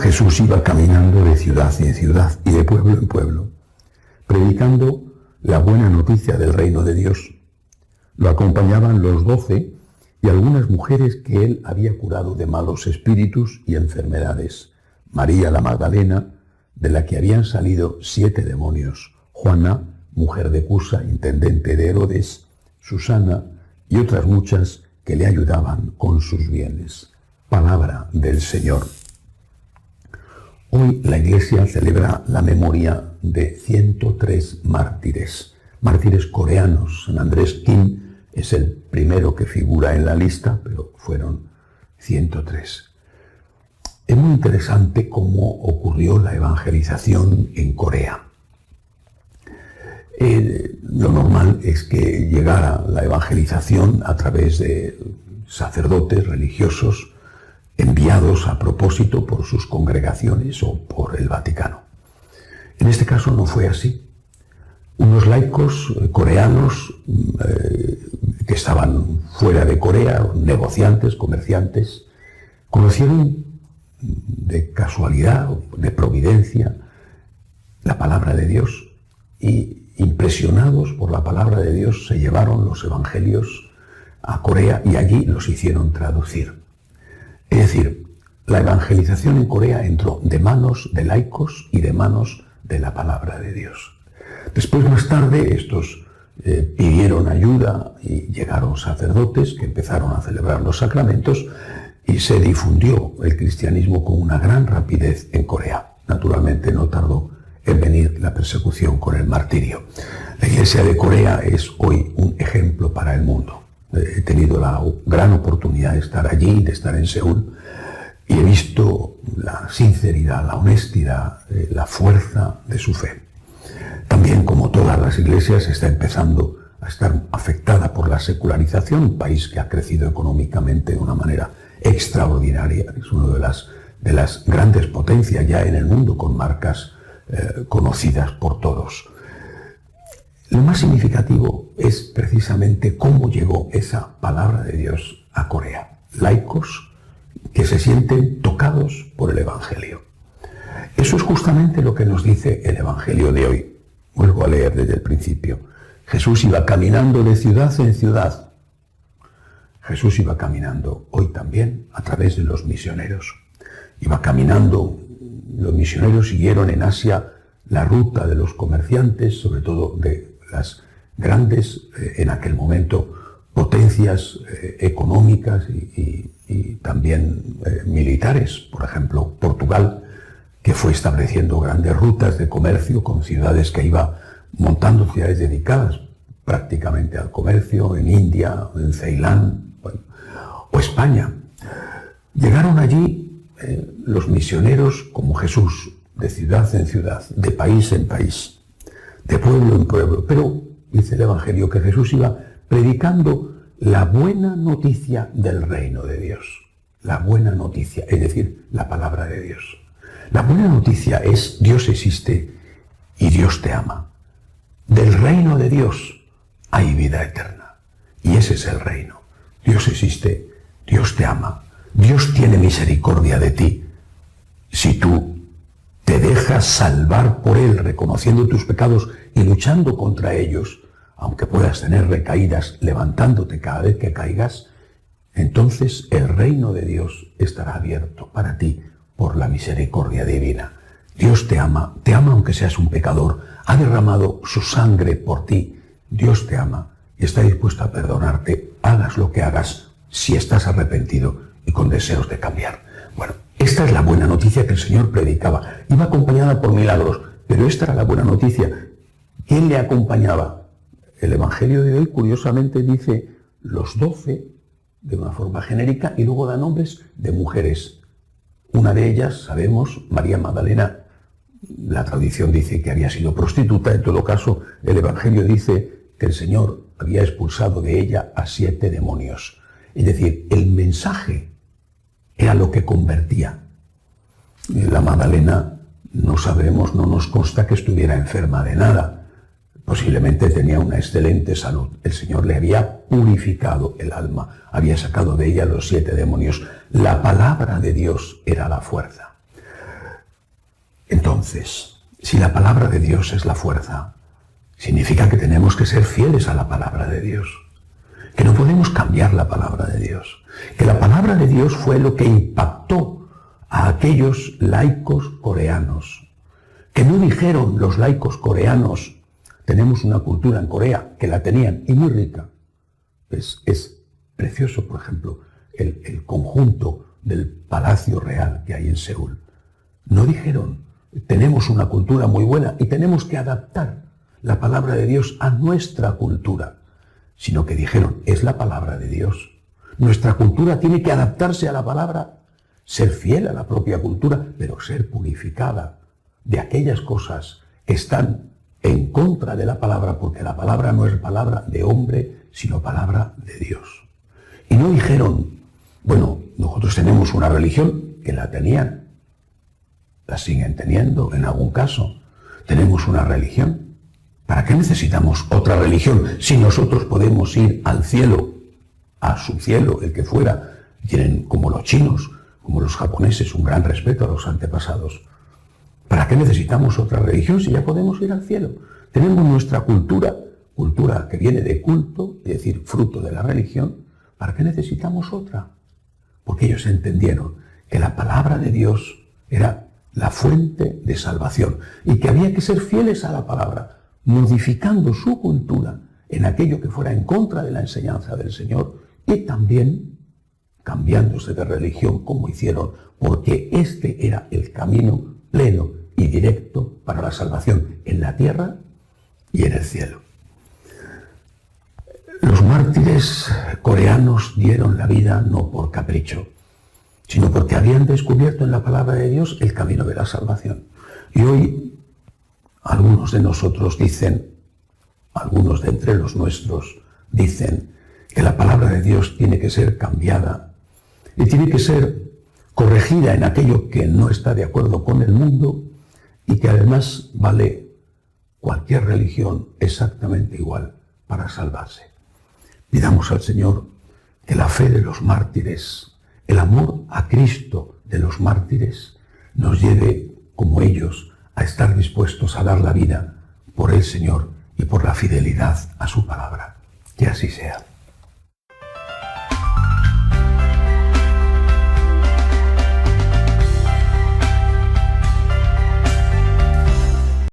Jesús iba caminando de ciudad en ciudad y de pueblo en pueblo, predicando la buena noticia del reino de Dios. Lo acompañaban los 12 y algunas mujeres que él había curado de malos espíritus y enfermedades. María la Magdalena, de la que habían salido 7 demonios, Juana, mujer de Cusa, intendente de Herodes, Susana y otras muchas que le ayudaban con sus bienes. Palabra del Señor. Hoy la Iglesia celebra la memoria de 103 mártires coreanos. San Andrés Kim es el primero que figura en la lista, pero fueron 103. Es muy interesante cómo ocurrió la evangelización en Corea. Lo normal es que llegara la evangelización a través de sacerdotes religiosos enviados a propósito por sus congregaciones o por el Vaticano. En este caso no fue así. Unos laicos coreanos que estaban fuera de Corea, negociantes, comerciantes, conocieron de casualidad, de providencia, la palabra de Dios y, impresionados por la palabra de Dios, se llevaron los evangelios a Corea y allí los hicieron traducir. Es decir, la evangelización en Corea entró de manos de laicos y de manos de la palabra de Dios. Después, más tarde, estos pidieron ayuda y llegaron sacerdotes que empezaron a celebrar los sacramentos y se difundió el cristianismo con una gran rapidez en Corea. Naturalmente no tardó en venir la persecución con el martirio. La Iglesia de Corea es hoy un ejemplo para el mundo. He tenido la gran oportunidad de estar allí, de estar en Seúl, y he visto la sinceridad, la honestidad, la fuerza de su fe. También, como todas las iglesias, está empezando a estar afectada por la secularización, un país que ha crecido económicamente de una manera extraordinaria. Es una de las grandes potencias ya en el mundo, con marcas conocidas por todos. Lo más significativo es precisamente cómo llegó esa palabra de Dios a Corea. Laicos que se sienten tocados por el Evangelio. Eso es justamente lo que nos dice el Evangelio de hoy. Vuelvo a leer desde el principio. Jesús iba caminando de ciudad en ciudad. Jesús iba caminando hoy también a través de los misioneros. Iba caminando, los misioneros siguieron en Asia la ruta de los comerciantes, sobre todo de las grandes, en aquel momento, potencias económicas y también militares. Por ejemplo, Portugal, que fue estableciendo grandes rutas de comercio con ciudades que iba montando, ciudades dedicadas prácticamente al comercio, en India, en Ceilán, o España. Llegaron allí los misioneros como Jesús, de ciudad en ciudad, de país en país, de pueblo en pueblo. Pero dice el Evangelio que Jesús iba predicando la buena noticia del reino de Dios. La buena noticia, es decir, la palabra de Dios. La buena noticia es: Dios existe y Dios te ama. Del reino de Dios hay vida eterna. Y ese es el reino. Dios existe, Dios te ama, Dios tiene misericordia de ti. Si tú te dejas salvar por Él, reconociendo tus pecados y luchando contra ellos, aunque puedas tener recaídas, levantándote cada vez que caigas, entonces el reino de Dios estará abierto para ti por la misericordia divina. Dios te ama aunque seas un pecador, ha derramado su sangre por ti. Dios te ama y está dispuesto a perdonarte, hagas lo que hagas, si estás arrepentido y con deseos de cambiar. Bueno, esta es la buena noticia que el Señor predicaba. Iba acompañada por milagros, pero esta era la buena noticia. ¿Quién le acompañaba? El Evangelio de hoy, curiosamente, dice los 12 de una forma genérica y luego da nombres de mujeres. Una de ellas, sabemos, María Magdalena, la tradición dice que había sido prostituta. En todo caso, el Evangelio dice que el Señor había expulsado de ella a 7 demonios. Es decir, el mensaje era lo que convertía. La Magdalena, no sabemos, no nos consta que estuviera enferma de nada. Posiblemente tenía una excelente salud. El Señor le había purificado el alma, había sacado de ella los 7 demonios. La palabra de Dios era la fuerza. Entonces, si la palabra de Dios es la fuerza, significa que tenemos que ser fieles a la palabra de Dios, que no podemos cambiar la palabra de Dios, que la palabra de Dios fue lo que impactó a aquellos laicos coreanos, que no dijeron los laicos coreanos, tenemos una cultura en Corea, que la tenían y muy rica. Es precioso, por ejemplo, el conjunto del Palacio Real que hay en Seúl. No dijeron, tenemos una cultura muy buena y tenemos que adaptar la palabra de Dios a nuestra cultura, sino que dijeron, es la palabra de Dios. Nuestra cultura tiene que adaptarse a la palabra, ser fiel a la propia cultura, pero ser purificada de aquellas cosas que están en contra de la palabra, porque la palabra no es palabra de hombre, sino palabra de Dios. Y no dijeron, bueno, nosotros tenemos una religión, que la tenían, la siguen teniendo en algún caso. Tenemos una religión. ¿Para qué necesitamos otra religión si nosotros podemos ir al cielo, a su cielo, el que fuera? Tienen, como los chinos, como los japoneses, un gran respeto a los antepasados. ¿Para qué necesitamos otra religión si ya podemos ir al cielo? Tenemos nuestra cultura que viene de culto, es decir, fruto de la religión. ¿Para qué necesitamos otra? Porque ellos entendieron que la palabra de Dios era la fuente de salvación y que había que ser fieles a la palabra, modificando su cultura en aquello que fuera en contra de la enseñanza del Señor y también cambiándose de religión como hicieron, porque este era el camino pleno y directo para la salvación en la tierra y en el cielo. Los mártires coreanos dieron la vida no por capricho, sino porque habían descubierto en la palabra de Dios el camino de la salvación. Y hoy algunos de nosotros dicen, algunos de entre los nuestros dicen que la palabra de Dios tiene que ser cambiada y tiene que ser corregida en aquello que no está de acuerdo con el mundo y que además vale cualquier religión exactamente igual para salvarse. Pidamos al Señor que la fe de los mártires, el amor a Cristo de los mártires, nos lleve, como ellos, a estar dispuestos a dar la vida por el Señor y por la fidelidad a su palabra. Que así sea.